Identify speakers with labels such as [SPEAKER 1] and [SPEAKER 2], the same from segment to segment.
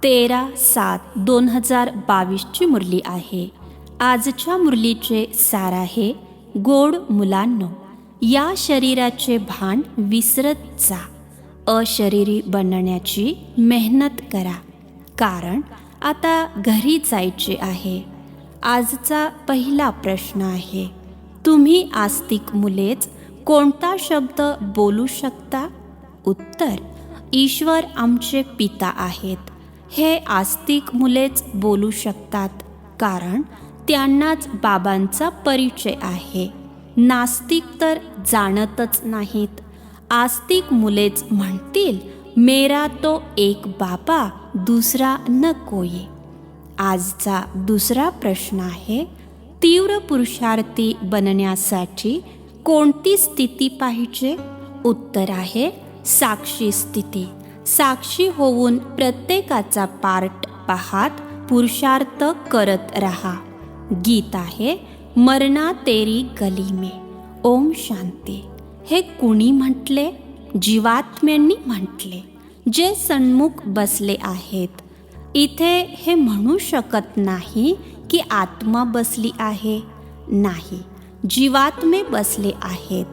[SPEAKER 1] 13/7/2022ची मुरली आहे. आजच्या मुरलीचे सार आहे, गोड मुलांनो, या शरीराचे भान विसरत जा. अशरीरी बनण्याची मेहनत करा, कारण आता घरी जायचे आहे. आजचा पहिला प्रश्न आहे, तुम्ही आस्तिक मुलेच कोणता शब्द बोलू शकता? उत्तर, ईश्वर आमचे पिता आहेत. हे आस्तिक मुलेच बोलू शकतात, कारण त्यांनाच बाबांचा परिचय आहे. नास्तिक तर जाणतच नाहीत. आस्तिक मुलेच म्हणतील, मेरा तो एक बाबा, दुसरा न कोई. आजचा दुसरा प्रश्न आहे, तीव्र पुरुषार्थी बनण्यासाठी कोणती स्थिती पाहिजे? उत्तर आहे, साक्षी स्थिती. साक्षी होऊन प्रत्येकाचा पार्ट पाहत पुरुषार्थ करत रहा. गीत आहे, मरना तेरी गली में. ओम शांती. हे कुणी म्हटले? जीवात्म्यांनी म्हटले, जे सन्मुख बसले आहेत. इथे हे म्हणू शकत नाही की आत्मा बसली आहे. नाही, जीवात्मे बसले आहेत.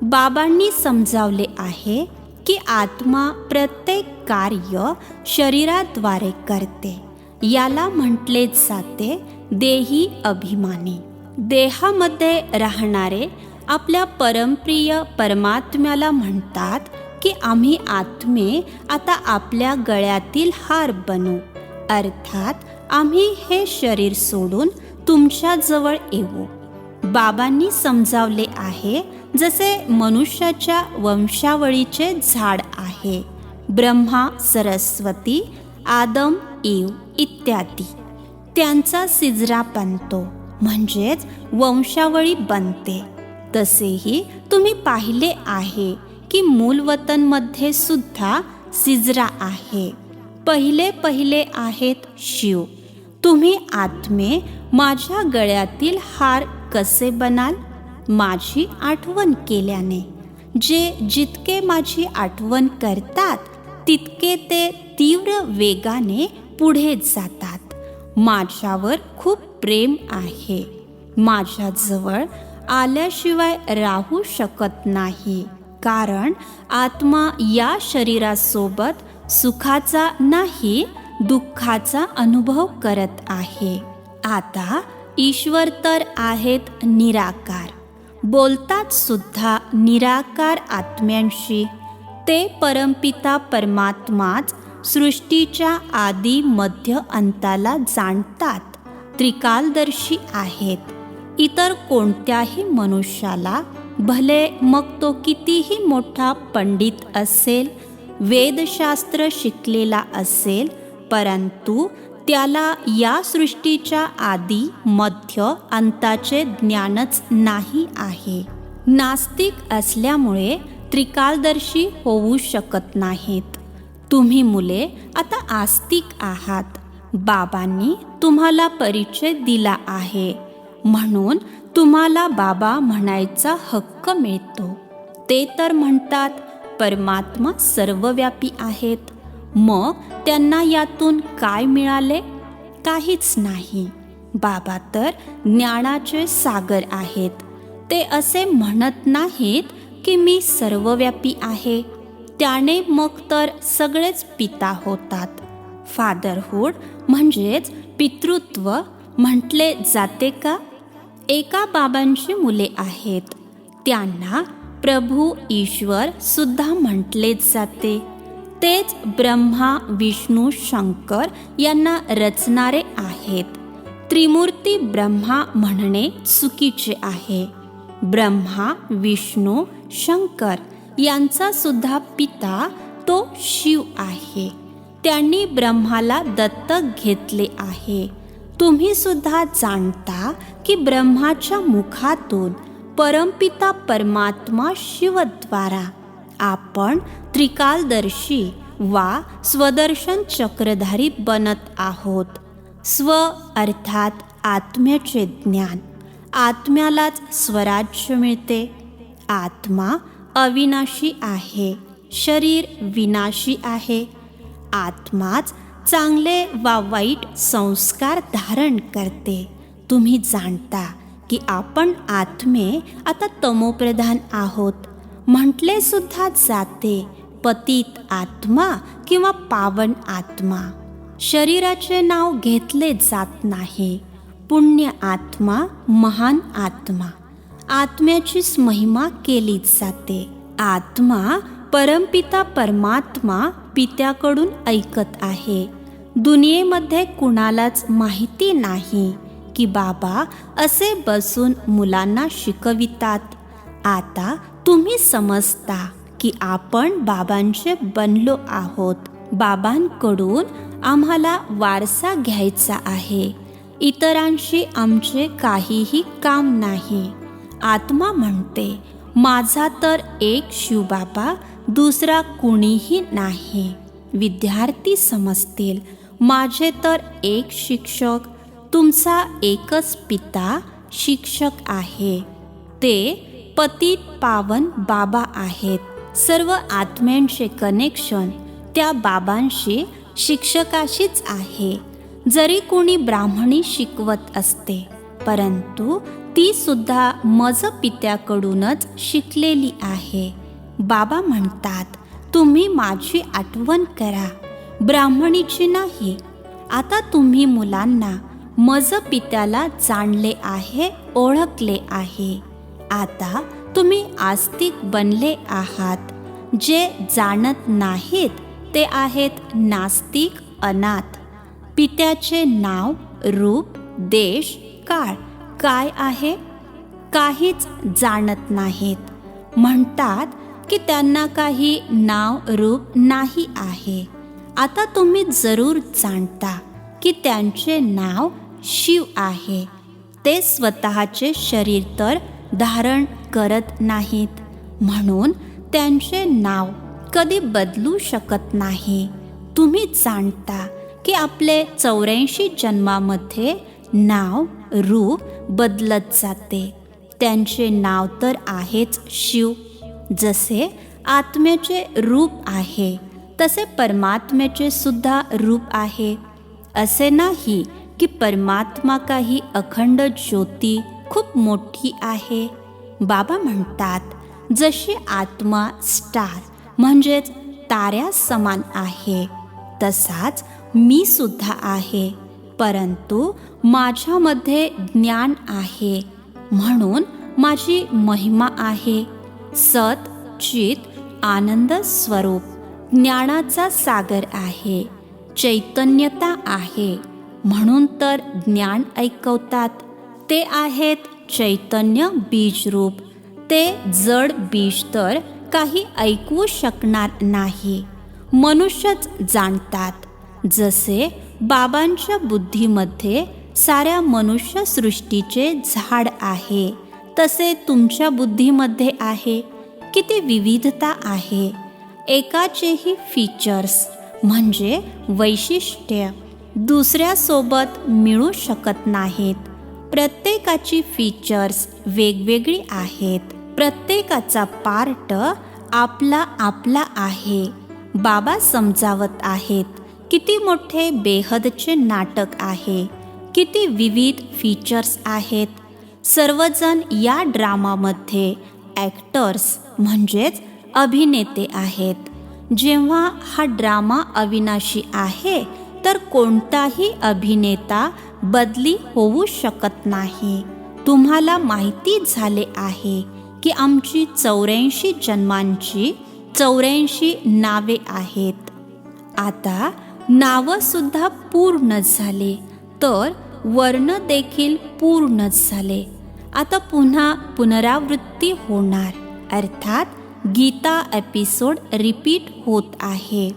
[SPEAKER 1] बाबांनी समजावले आहे की आत्मा प्रत्येक कार्य शरीराद्वारे करते. याला म्हटले जाते देही अभिमानी. देहामध्ये राहणारे आपल्या परमप्रिय परमात्म्याला म्हणतात की आम्ही आत्मे आता आपल्या गळ्यातील हार बनू, अर्थात आम्ही हे शरीर सोडून तुमच्याजवळ येऊ. बाबांनी समजावले आहे, जसे मनुष्याच्या वंशावळीचे झाड आहे, ब्रह्मा, सरस्वती, आदम, ईव इत्यादी. त्यांचा सिजरा बनतो, म्हणजेच वंशावळी बनते. तसेही तुम्ही पाहिले आहे की मूलवतनमध्ये सुद्धा सिजरा आहे. पहिले पहिले आहेत शिव. तुम्ही आत्मे माझ्या गळ्यातील हार कसे बनाल? माझी आठवण केल्याने. जे जितके माझी आठवण करतात, तितके ते तीव्र वेगाने पुढे जातात. माझ्यावर खूप प्रेम आहे. माझ्याजवळ आल्याशिवाय राहू शकत नाही, कारण आत्मा या शरीरासोबत सुखाचा नाही, दुःखाचा अनुभव करत आहे. आता ईश्वर तर आहेत निराकार, बोलतात सुद्धा निराकार आत्म्यांशी. ते परमपिता परमात्माच सृष्टीच्या आदी मध्य अंताला जाणतात, त्रिकालदर्शी आहेत. इतर कोणत्याही मनुष्याला, भले मग तो कितीही मोठा पंडित असेल, वेदशास्त्र शिकलेला असेल, परंतु त्याला या सृष्टीच्या आदी मध्य अंताचे ज्ञानच नाही आहे. नास्तिक असल्यामुळे त्रिकालदर्शी होऊ शकत नाहीत. तुम्ही मुले आता आस्तिक आहात. बाबांनी तुम्हाला परिचय दिला आहे, म्हणून तुम्हाला बाबा म्हणायचा हक्क मिळतो. ते तर म्हणतात परमात्मा सर्वव्यापी आहेत. मग त्यांना यातून काय मिळाले? काहीच नाही. बाबा तर ज्ञानाचे सागर आहेत. ते असे म्हणत नाहीत की मी सर्वव्यापी आहे. त्याने मग तर सगळेच पिता होतात. फादरहूड म्हणजेच पितृत्व म्हटले जाते का? एका बाबांची मुले आहेत. त्यांना प्रभू ईश्वर सुद्धा म्हटले जाते. तेच ब्रह्मा, विष्णू, शंकर यांना रचणारे आहेत. त्रिमूर्ती ब्रह्मा म्हणणे चुकीचे आहे. ब्रह्मा, विष्णू, शंकर यांचा सुद्धा पिता तो शिव आहे. त्यांनी ब्रह्माला दत्तक घेतले आहे. तुम्ही सुद्धा जाणता की ब्रह्माच्या मुखातून परमपिता परमात्मा शिवद्वारा आपण त्रिकालदर्शी वा स्वदर्शन चक्रधारी बनत आहोत. स्व अर्थात आत्म्याचे ज्ञान. आत्म्यालाच स्वराज्य मिळते. आत्मा अविनाशी आहे, शरीर विनाशी आहे. आत्माच चांगले वा वाईट संस्कार धारण करते. तुम्ही जाणता की आपण आत्मे आता तमोप्रधान आहोत. म्हटले सुद्धा जाते पतित आत्मा किंवा पावन आत्मा. शरीराचे नाव घेतले जात नाही. पुण्य आत्मा, महान आत्मा. आत्म्याचीच महिमा केली जाते. आत्मा परमपिता परमात्मा पित्याकडून ऐकत आहे. दुनियेमध्ये कुणालाच माहिती नाही की बाबा असे बसून मुलांना शिकवितात. आता तुम्ही समजता की आपण बाबांचे बनलो आहोत. बाबांकडून आम्हाला वारसा घ्यायचा आहे. इतरांशी आमचे काहीही काम नाही. आत्मा म्हणते माझा तर एक शिवबाबा, दुसरा कुणीही नाही. विद्यार्थी समजतील माझे तर एक शिक्षक, तुमचा एकच पिता शिक्षक आहे. ते पतित पावन बाबा आहेत. सर्व आत्म्यांचे कनेक्शन त्या बाबांशी, शिक्षकाशीच आहे. जरी कोणी ब्राह्मणी शिकवत असते, परंतु ती सुद्धा मज पित्याकडूनच शिकलेली आहे. बाबा म्हणतात तुम्ही माझी आठवण करा, ब्राह्मणीची नाही. आता तुम्ही मुलांना मज पित्याला जाणले आहे, ओळखले आहे. आता तुम्ही आस्तिक बनले आहात. जे जाणत नाहीत ते आहेत नास्तिक, अनाथ. पित्याचे नाव, रूप, देश, काळ काय आहे काहीच जाणत नाहीत. म्हणतात की त्यांना काही नाव रूप नाही आहे. आता तुम्ही जरूर जाणता की त्यांचे नाव शिव आहे. ते स्वतःचे शरीर तर धारण करत नाहीत, म्हणून त्यांचे नाव कधी बदलू शकत नाही. तुम्ही जाणता की आपले 84 जन्मामध्ये नाव रूप बदलत जाते. त्यांचे नाव तर आहेच शिव. जसे आत्म्याचे रूप आहे तसे परमात्म्याचे सुद्धा रूप आहे. असे नाही की परमात्मा काही अखंड ज्योती खूप मोठी आहे. बाबा म्हणतात जशी आत्मा स्टार म्हणजेच ताऱ्या समान आहे, तसाच मी सुद्धा आहे. परंतु माझ्यामध्ये ज्ञान आहे, म्हणून माझी महिमा आहे. सत चित आनंद स्वरूप ज्ञानाचा सागर आहे. चैतन्यता आहे, म्हणून तर ज्ञान ऐकवतात. ते आहेत चैतन्य बीज रूप. ते जड बीज तर काही ऐकवू शकणार नाही. मनुष्यच जाणतात. जसे बाबांच्या बुद्धीमध्ये साऱ्या मनुष्य सृष्टीचे झाड आहे, तसे तुमच्या बुद्धीमध्ये आहे. किती विविधता आहे. एकाचेही फीचर्स म्हणजे वैशिष्ट्य दुसऱ्यासोबत मिळू शकत नाहीत. प्रत्येकाची फीचर्स वेगवेगळी आहेत. प्रत्येकाचा पार्ट आपला आपला आहे. बाबा समजावत आहेत किती मोठे बेहदचे नाटक आहे, किती विविध फीचर्स आहेत. सर्वजण या ड्रामामध्ये ॲक्टर्स म्हणजेच अभिनेते आहेत. जेव्हा हा ड्रामा अविनाशी आहे तर कोणताही अभिनेता बदली होऊ शकत नाही. तुम्हाला माहिती झाले आहे की आमची 84 जन्मांची 84 नावे आहेत. आता नावंसुद्धा पूर्ण झाले, तर वर्ण देखील पूर्ण झाले. आता पुन्हा पुनरावृत्ती होणार, अर्थात गीता एपिसोड रिपीट होत आहे.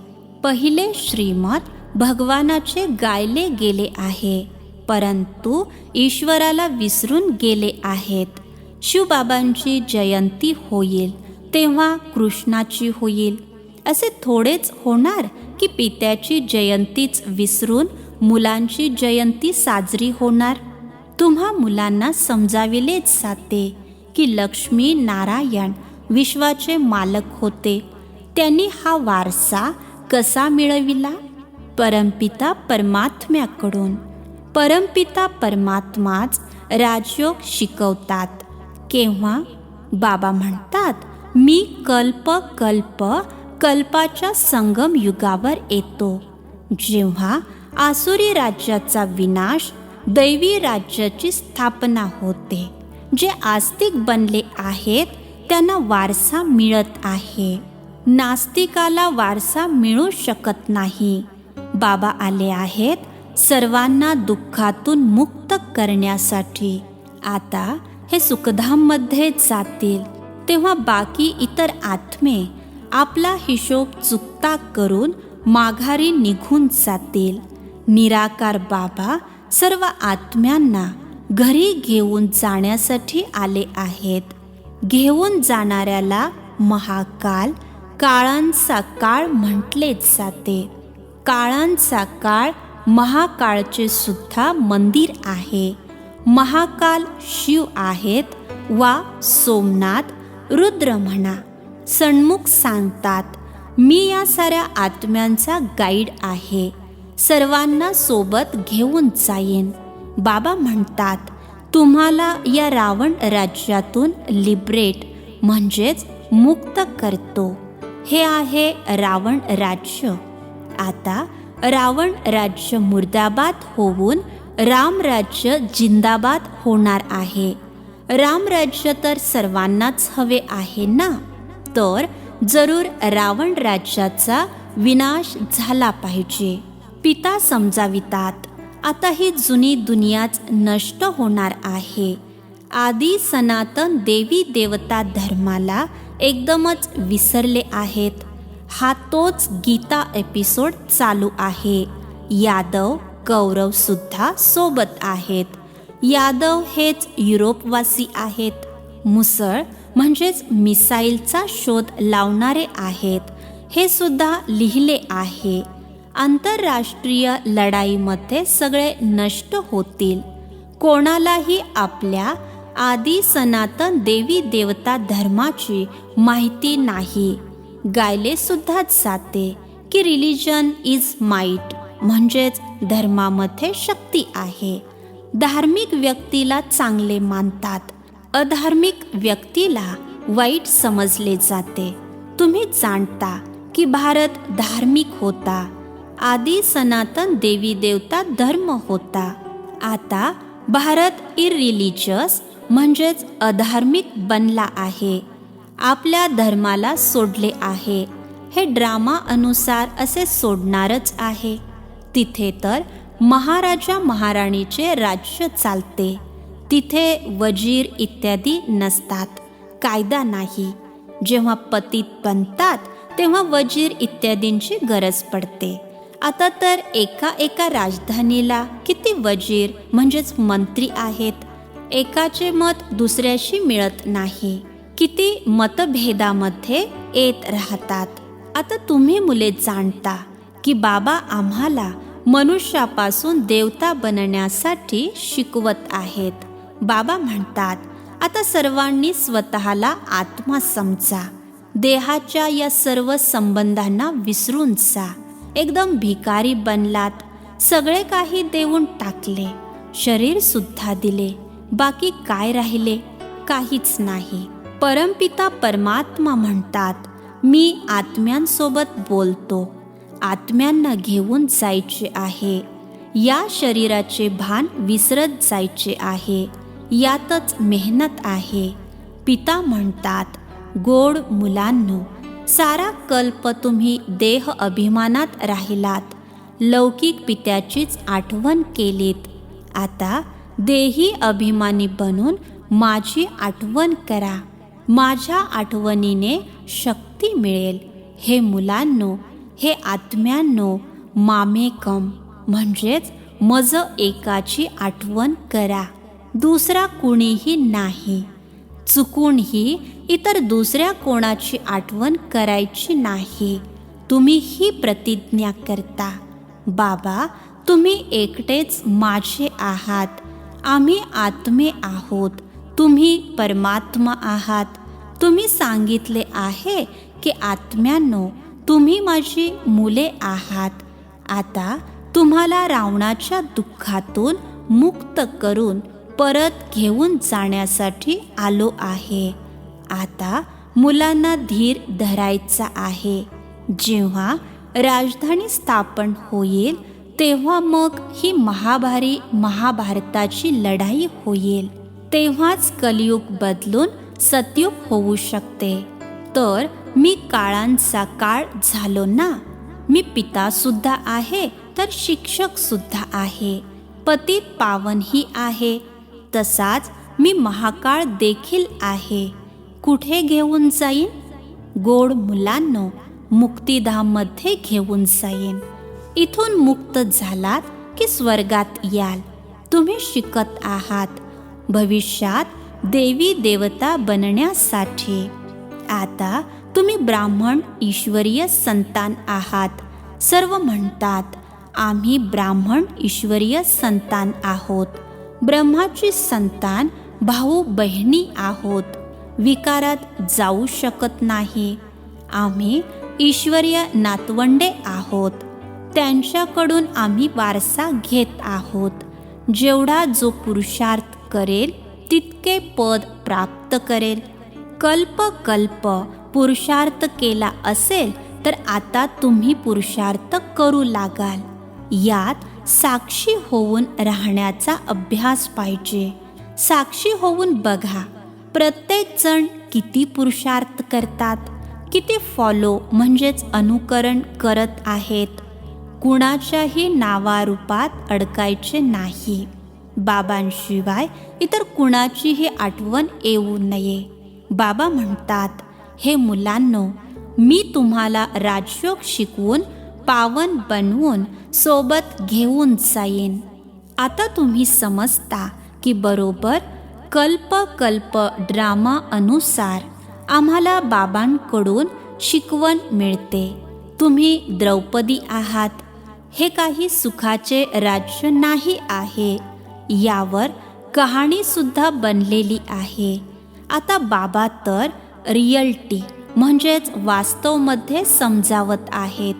[SPEAKER 1] पहिले श्रीमद भगवानाचे गायले गेले आहे, परंतु ईश्वराला विसरून गेले आहेत. शिवबाबांची जयंती होईल तेव्हा कृष्णाची होईल. असे थोडेच होणार की पित्याची जयंतीच विसरून मुलांची जयंती साजरी होणार. तुम्हा मुलांना समजाविलेच जाते की लक्ष्मी नारायण विश्वाचे मालक होते. त्यांनी हा वारसा कसा मिळविला? परमपिता परमात्म्याकडून. परमपिता परमात्माच राजयोग शिकवतात. केव्हा? बाबा म्हणतात, मी कल्पाच्या संगम युगावर येतो. जेव्हा आसुरी राज्याचा विनाश, दैवी राज्याची स्थापना होते. जे आस्तिक बनले आहेत त्यांना वारसा मिळत आहे. नास्तिकाला वारसा मिळू शकत नाही. बाबा आले आहेत सर्वांना दुःखातून मुक्त करण्यासाठी. आता हे सुखधाममध्ये जातील तेव्हा बाकी इतर आत्मे आपला हिशोब चुकता करून माघारी निघून जातील. निराकार बाबा सर्व आत्म्यांना घरी घेऊन जाण्यासाठी आले आहेत. घेऊन जाणाऱ्याला महाकाल, काळांचा काळ म्हटले जाते. काळांचा काळ महाकाळचे सुद्धा मंदिर आहे. महाकाल शिव आहेत वा सोमनाथ, रुद्र म्हणा. सन्मुख सांगतात, मी या साऱ्या आत्म्यांचा गाईड आहे. सर्वांना सोबत घेऊन जाईन. बाबा म्हणतात, तुम्हाला या रावण राज्यातून लिबरेट म्हणजेच मुक्त करतो. हे आहे रावण राज्य. आता रावण राज्य मुर्दाबाद होऊन रामराज्य जिंदाबाद होणार आहे. रामराज्य तर सर्वांनाच हवे आहे ना, तर जरूर रावण राज्याचा विनाश झाला पाहिजे. पिता समजावितात, आता ही जुनी दुनियाच नष्ट होणार आहे. आदी सनातन देवी देवता धर्माला एकदमच विसरले आहेत. हा तोच गीता एपिसोड चालू आहे. यादव कौरव सुद्धा सोबत आहेत. यादव हेच युरोपवासी आहेत. मुसळ म्हणजेच मिसाईलचा शोध लावणारे आहेत. हे सुद्धा लिहिले आहे. आंतरराष्ट्रीय लढाईमध्ये सगळे नष्ट होतील. कोणालाही आपल्या आदी सनातन देवी देवता धर्माची माहिती नाही. गायले सुद्धा जाते की रिलिजन इज माईट, म्हणजेच धर्मामध्ये शक्ती आहे. धार्मिक व्यक्तीला चांगले मानतात, अधार्मिक व्यक्तीला वाईट समजले जाते. तुम्ही जाणता की भारत धार्मिक होता. आदी सनातन देवी देवता धर्म होता. आता भारत इररिलिजियस म्हणजेच अधार्मिक बनला आहे. आपल्या धर्माला सोडले आहे. हे ड्रामा अनुसार असे सोडणारच आहे. तिथे तर महाराजा महाराणीचे राज्य चालते. तिथे वजीर इत्यादी नसतात. कायदा नाही. जेव्हा पतित बनतात तेव्हा वजीर इत्यादींची गरज पडते. आता तर एका राजधानीला किती वजीर म्हणजेच मंत्री आहेत. एकाचे मत दुसऱ्याशी मिळत नाही. किती मतभेदामध्ये येत राहतात. आता तुम्ही मुले जाणता की बाबा आम्हाला मनुष्यापासून देवता बनण्यासाठी शिकवत आहेत. बाबा म्हणतात, आता सर्वांनी स्वतःला आत्मा समजा. देहाच्या या सर्व संबंधांना विसरून जा. एकदम भिकारी बनलात. सगळे काही देऊन टाकले. शरीर सुद्धा दिले. बाकी काय राहिले? काहीच नाही. परमपिता परमात्मा म्हणतात, मी आत्म्यांसोबत बोलतो. आत्म्यांना घेऊन जायचे आहे. या शरीराचे भान विसरत जायचे आहे. यातच मेहनत आहे. पिता म्हणतात, गोड मुलांनो, सारा कल्प तुम्ही देह अभिमानात राहिलात. लौकिक पित्याचीच आठवण केलीत. आता देही अभिमानी बनून माझी आठवण करा. माझ्या आठवणीने शक्ती मिळेल. हे मुलांनो, हे आत्म्यांनो, मामेकम म्हणजेच मज एकाची आठवण करा. दुसरा कुणीही नाही. चुकूनही इतर दुसऱ्या कोणाची आठवण करायची नाही. तुम्ही ही प्रतिज्ञा करता. बाबा, तुम्ही एकटेच माझे आहात. आम्ही आत्मे आहोत. तुम्ही परमात्मा आहात. तुम्ही सांगितले आहे की आत्म्यांनो, तुम्ही माझी मुले आहात. आता तुम्हाला रावणाच्या दुःखातून मुक्त करून परत घेऊन जाण्यासाठी आलो आहे. आता मुलांना धीर धरायचा आहे. जेव्हा राजधानी स्थापन होईल तेव्हा मग ही महाभारताची लढाई होईल. तेव्हाच कलियुग बदलून सतयुग होऊ शकते. तर मी काळांचा काळ झालो ना. मी पिता सुद्धा आहे तर शिक्षक सुद्धा आहे, पतित पावनही आहे. तसाच मी महाकाळ देखील आहे. कुठे घेऊन जाईन? गोड मुलांनो, मुक्तिधाममध्ये घेऊन जाईन. इथून मुक्त झालात की स्वर्गात याल. तुम्ही शिकत आहात भविष्यात देवी देवता बनण्यासाठी. आता तुम्ही ब्राह्मण ईश्वरीय संतान आहात. सर्व म्हणतात आम्ही ब्राह्मण ईश्वरीय संतान आहोत. ब्रह्माची संतान भाऊ बहिणी आहोत. विकारात जाऊ शकत नाही. आम्ही ईश्वरीय नातवंडे आहोत. त्यांच्याकडून आम्ही वारसा घेत आहोत. जेवढा जो पुरुषार्थ करेल तितके पद प्राप्त करेल. कल्प पुरुषार्थ केला असेल तर आता तुम्ही पुरुषार्थ करू लागाल. यात साक्षी होऊन राहण्याचा अभ्यास पाहिजे. साक्षी होऊन बघा, प्रत्येक जण किती पुरुषार्थ करतात, किती फॉलो म्हणजेच अनुकरण करत आहेत. कुणाच्याही नावारूपात अडकायचे नाही. बाबांशिवाय इतर कुणाचीही आठवण येऊ नये. बाबा म्हणतात, हे मुलांनो, मी तुम्हाला राजयोग शिकवून पावन बनवून सोबत घेऊन जाईन. आता तुम्ही समजता की बरोबर कल्प ड्रामा अनुसार आम्हाला बाबांकडून शिकवण मिळते. तुम्ही द्रौपदी आहात. हे काही सुखाचे राज्य नाही आहे. यावर कहाणी सुद्धा बनलेली आहे. आता बाबा तर रिअल्टी म्हणजेच वास्तवमध्ये समजावत आहेत.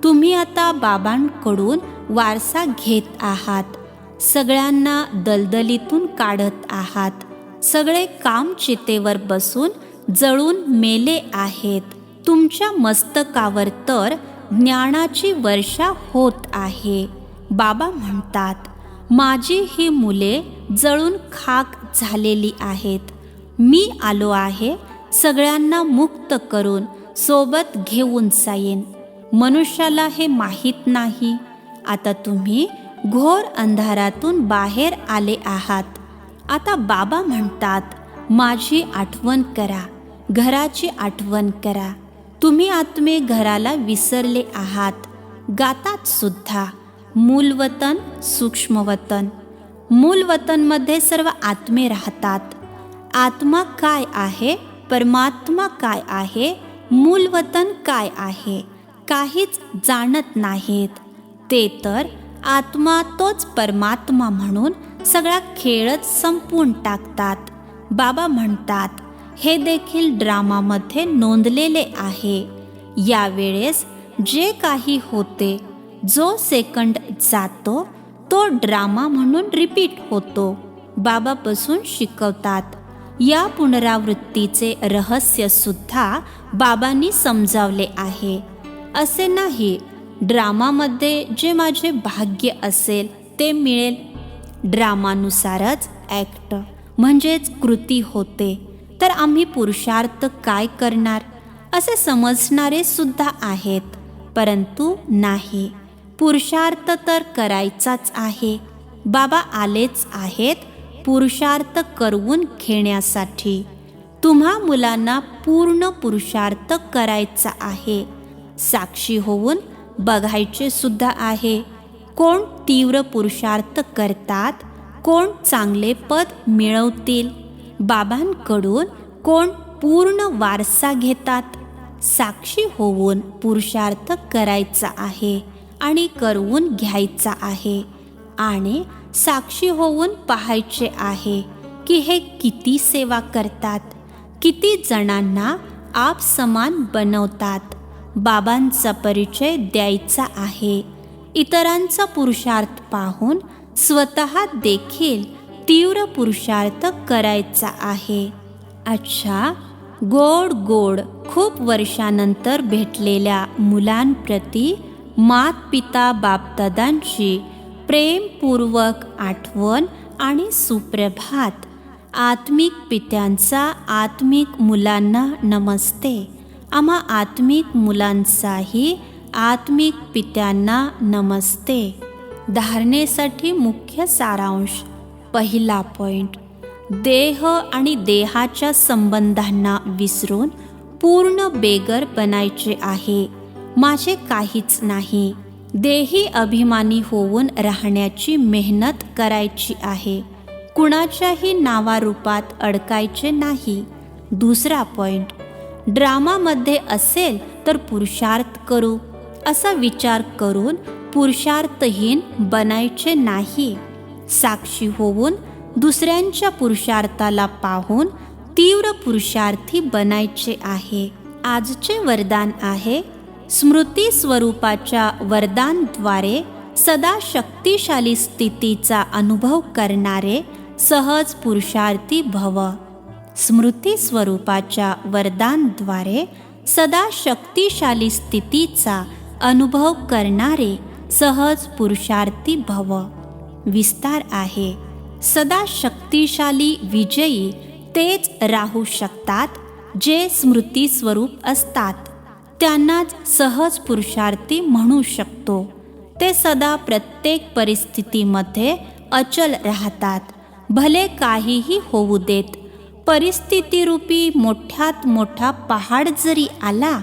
[SPEAKER 1] तुम्ही आता बाबांकडून वारसा घेत आहात. सगळ्यांना दलदलीतून काढत आहात. सगळे काम चितेवर बसून जळून मेले आहेत. तुमच्या मस्तकावर तर ज्ञानाची वर्षा होत आहे. बाबा म्हणतात, माझी ही मुले जळून खाक झालेली आहेत. मी आलो आहे सगळ्यांना मुक्त करून सोबत घेऊन जाईन. मनुष्याला हे माहीत नाही. आता तुम्ही घोर अंधारातून बाहेर आले आहात. आता बाबा म्हणतात, माझी आठवण करा, घराची आठवण करा. तुम्ही आत्मे घराला विसरले आहात. गातात सुद्धा मूलवतन सूक्ष्मवतन. मूलवतनमध्ये सर्व आत्मे राहतात. आत्मा काय आहे, परमात्मा काय आहे, मूलवतन काय आहे, काहीच जाणत नाहीत. ते तर आत्मा तोच परमात्मा म्हणून सगळा खेळच संपवून टाकतात. बाबा म्हणतात, हे देखील ड्रामामध्ये नोंदलेले आहे. यावेळेस जे काही होते, जो सेकंड जातो तो ड्रामा म्हणून रिपीट होतो. बाबा बसून शिकवतात. या पुनरावृत्तीचे रहस्य सुद्धा बाबांनी समजावले आहे. असे नाही ड्रामामध्ये जे माझे भाग्य असेल ते मिळेल. ड्रामानुसारच ॲक्ट म्हणजेच कृती होते. तर आम्ही पुरुषार्थ काय करणार असे समजणारे सुद्धा आहेत. परंतु नाही, पुरुषार्थ तर करायचाच आहे. बाबा आलेच आहेत पुरुषार्थ करवून घेण्यासाठी. तुम्हा मुलांना पूर्ण पुरुषार्थ करायचा आहे. साक्षी होऊन बघायचे सुद्धा आहे. कोण तीव्र पुरुषार्थ करतात, कोण चांगले पद मिळवतील, बाबांकडून कोण पूर्ण वारसा घेतात. साक्षी होऊन पुरुषार्थ करायचा आहे आणि करवून घ्यायचा आहे. आणि साक्षी होऊन पाहायचे आहे की हे किती सेवा करतात, किती जणांना आप समान बनवतात. बाबांचा परिचय द्यायचा आहे. इतरांचा पुरुषार्थ पाहून स्वतः देखील तीव्र पुरुषार्थ करायचा आहे. अच्छा, गोड गोड खूप वर्षानंतर भेटलेल्या मुलांप्रती मातपिता बापदादांची प्रेमपूर्वक आठवण आणि सुप्रभात. आत्मिक पित्यांचा आत्मिक मुलांना नमस्ते. आम्हा आत्मिक मुलांचाही आत्मिक पित्यांना नमस्ते. धारणेसाठी मुख्य सारांश. पहिला पॉइंट, देह आणि देहाच्या संबंधांना विसरून पूर्ण बेगर बनायचे आहे. माझे काहीच नाही. देही अभिमानी होऊन राहण्याची मेहनत करायची आहे. कुणाच्याही नावारूपात अडकायचे नाही. दुसरा पॉइंट, ड्रामामध्ये असेल तर पुरुषार्थ करू असा विचार करून पुरुषार्थहीन बनायचे नाही. साक्षी होऊन दुसऱ्यांच्या पुरुषार्थाला पाहून तीव्र पुरुषार्थी बनायचे आहे. आजचे वरदान आहे, स्मृती स्वरूपाच्या वरदानद्वारे सदा शक्तिशाली स्थितीचा अनुभव करणारे सहज पुरुषार्थी भव. स्मृती स्वरूपाच्या वरदानद्वारे सदा शक्तिशाली स्थितीचा अनुभव करणारे सहज पुरुषार्थी भव. विस्तार आहे, सदा शक्तिशाली विजयी तेच राहू शकतात जे स्मृती स्वरूप असतात. त्यांनाच सहज पुरुषार्थी म्हणू शकतो. ते सदा प्रत्येक परिस्थितीमध्ये अचल राहतात. भले काहीही होऊ देत. परिस्थितीरूपी मोठ्यात मोठा पहाड जरी आला,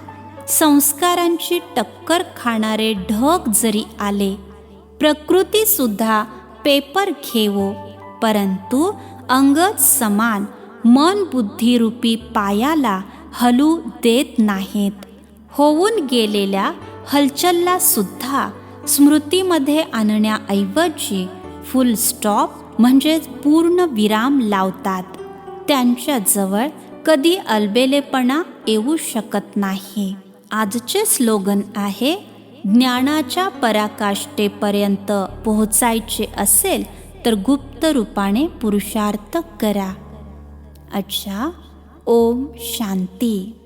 [SPEAKER 1] संस्कारांची टक्कर खाणारे ढग जरी आले, प्रकृतीसुद्धा पेपर घेवो, परंतु अंगद समान मन बुद्धिरूपी पायाला हलू देत नाहीत. होऊन गेलेल्या हलचलला सुद्धा स्मृतीमध्ये आणण्याऐवजी फुल स्टॉप म्हणजेच पूर्ण विराम लावतात. त्यांच्याजवळ कधी अलबेलेपणा येऊ शकत नाही. आजचे स्लोगन आहे, ज्ञानाच्या पराकाष्ठेपर्यंत पोहोचायचे असेल तर गुप्त रूपाने पुरुषार्थ करा. अच्छा, ओम शांती.